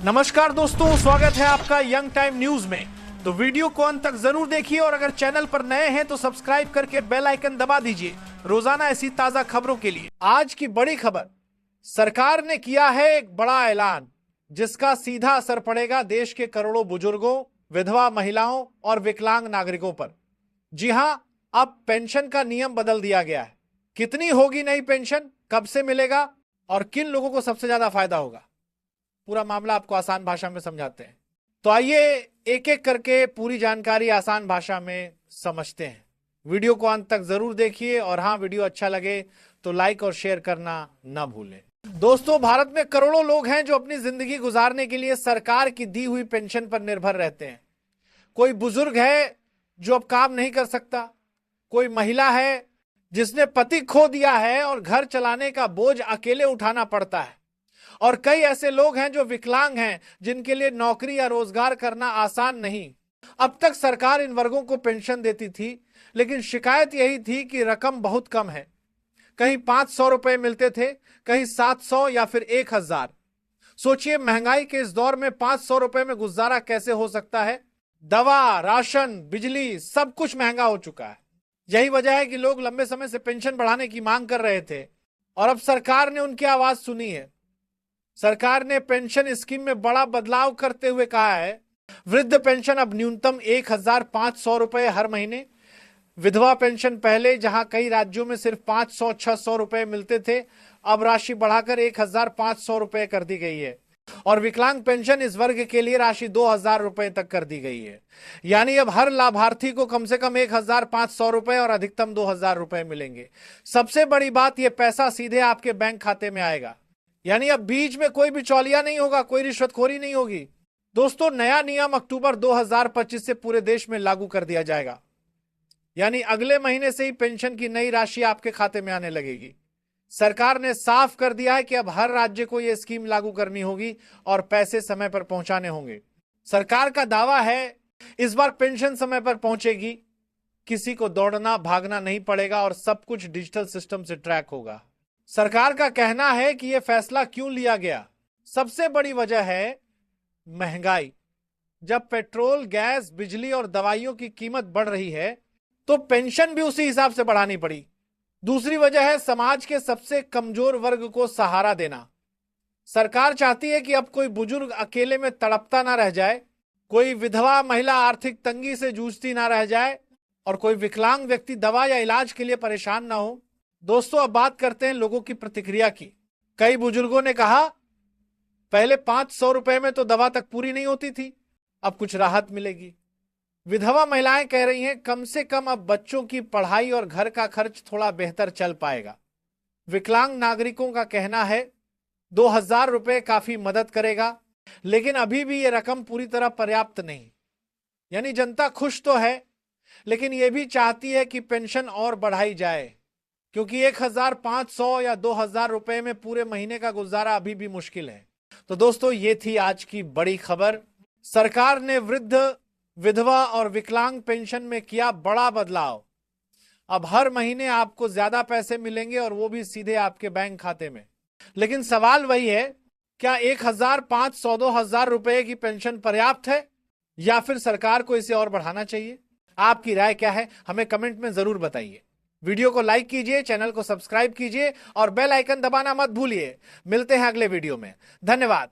नमस्कार दोस्तों, स्वागत है आपका यंग टाइम न्यूज में। तो वीडियो को अंत तक जरूर देखिए और अगर चैनल पर नए हैं तो सब्सक्राइब करके बेल आइकन दबा दीजिए रोजाना ऐसी ताजा खबरों के लिए। आज की बड़ी खबर, सरकार ने किया है एक बड़ा ऐलान जिसका सीधा असर पड़ेगा देश के करोड़ों बुजुर्गों, विधवा महिलाओं और विकलांग नागरिकों पर। जी हां, अब पेंशन का नियम बदल दिया गया है। कितनी होगी नई पेंशन, कब से मिलेगा और किन लोगों को सबसे ज्यादा फायदा होगा, पूरा मामला आपको आसान भाषा में समझाते हैं। तो आइए एक एक करके पूरी जानकारी आसान भाषा में समझते हैं। वीडियो को अंत तक जरूर देखिए और हाँ, वीडियो अच्छा लगे तो लाइक और शेयर करना ना भूलें। दोस्तों, भारत में करोड़ों लोग हैं जो अपनी जिंदगी गुजारने के लिए सरकार की दी हुई पेंशन पर निर्भर रहते हैं। कोई बुजुर्ग है जो अब काम नहीं कर सकता, कोई महिला है जिसने पति खो दिया है और घर चलाने का बोझ अकेले उठाना पड़ता है, और कई ऐसे लोग हैं जो विकलांग हैं जिनके लिए नौकरी या रोजगार करना आसान नहीं। अब तक सरकार इन वर्गों को पेंशन देती थी, लेकिन शिकायत यही थी कि रकम बहुत कम है। कहीं 500 रुपए मिलते थे, कहीं 700 या फिर 1000। सोचिए, महंगाई के इस दौर में 500 रुपए में गुजारा कैसे हो सकता है। दवा, राशन, बिजली सब कुछ महंगा हो चुका है। यही वजह है कि लोग लंबे समय से पेंशन बढ़ाने की मांग कर रहे थे और अब सरकार ने उनकी आवाज सुनी है। सरकार ने पेंशन स्कीम में बड़ा बदलाव करते हुए कहा है, वृद्ध पेंशन अब न्यूनतम 1500 रुपए हर महीने। विधवा पेंशन पहले जहां कई राज्यों में सिर्फ 500-600 रुपए मिलते थे, अब राशि बढ़ाकर 1500 रुपए कर दी गई है। और विकलांग पेंशन इस वर्ग के लिए राशि 2000 रुपए तक कर दी गई है। यानी अब हर लाभार्थी को कम से कम 1500 रुपए और अधिकतम 2000 रुपए मिलेंगे। सबसे बड़ी बात, यह पैसा सीधे आपके बैंक खाते में आएगा। यानी अब बीच में कोई बिचौलिया नहीं होगा, कोई रिश्वतखोरी नहीं होगी। दोस्तों, नया नियम अक्टूबर 2025 से पूरे देश में लागू कर दिया जाएगा। यानी अगले महीने से ही पेंशन की नई राशि आपके खाते में आने लगेगी। सरकार ने साफ कर दिया है कि अब हर राज्य को यह स्कीम लागू करनी होगी और पैसे समय पर पहुंचाने होंगे। सरकार का दावा है, इस बार पेंशन समय पर पहुंचेगी, किसी को दौड़ना भागना नहीं पड़ेगा और सब कुछ डिजिटल सिस्टम से ट्रैक होगा। सरकार का कहना है कि यह फैसला क्यों लिया गया। सबसे बड़ी वजह है महंगाई। जब पेट्रोल, गैस, बिजली और दवाइयों की कीमत बढ़ रही है तो पेंशन भी उसी हिसाब से बढ़ानी पड़ी। दूसरी वजह है समाज के सबसे कमजोर वर्ग को सहारा देना। सरकार चाहती है कि अब कोई बुजुर्ग अकेले में तड़पता ना रह जाए, कोई विधवा महिला आर्थिक तंगी से जूझती ना रह जाए और कोई विकलांग व्यक्ति दवा या इलाज के लिए परेशान ना हो। दोस्तों, अब बात करते हैं लोगों की प्रतिक्रिया की। कई बुजुर्गों ने कहा, पहले 500 रुपए में तो दवा तक पूरी नहीं होती थी, अब कुछ राहत मिलेगी। विधवा महिलाएं कह रही हैं, कम से कम अब बच्चों की पढ़ाई और घर का खर्च थोड़ा बेहतर चल पाएगा। विकलांग नागरिकों का कहना है 2000 रुपए काफी मदद करेगा, लेकिन अभी भी यह रकम पूरी तरह पर्याप्त नहीं। यानी जनता खुश तो है, लेकिन यह भी चाहती है कि पेंशन और बढ़ाई जाए, क्योंकि 1500 या 2000 रुपए में पूरे महीने का गुजारा अभी भी मुश्किल है। तो दोस्तों, ये थी आज की बड़ी खबर। सरकार ने वृद्ध, विधवा और विकलांग पेंशन में किया बड़ा बदलाव। अब हर महीने आपको ज्यादा पैसे मिलेंगे और वो भी सीधे आपके बैंक खाते में। लेकिन सवाल वही है, क्या 1500-2000 रुपए की पेंशन पर्याप्त है या फिर सरकार को इसे और बढ़ाना चाहिए? आपकी राय क्या है, हमें कमेंट में जरूर बताइए। वीडियो को लाइक कीजिए, चैनल को सब्सक्राइब कीजिए और बेल आइकन दबाना मत भूलिए। मिलते हैं अगले वीडियो में। धन्यवाद।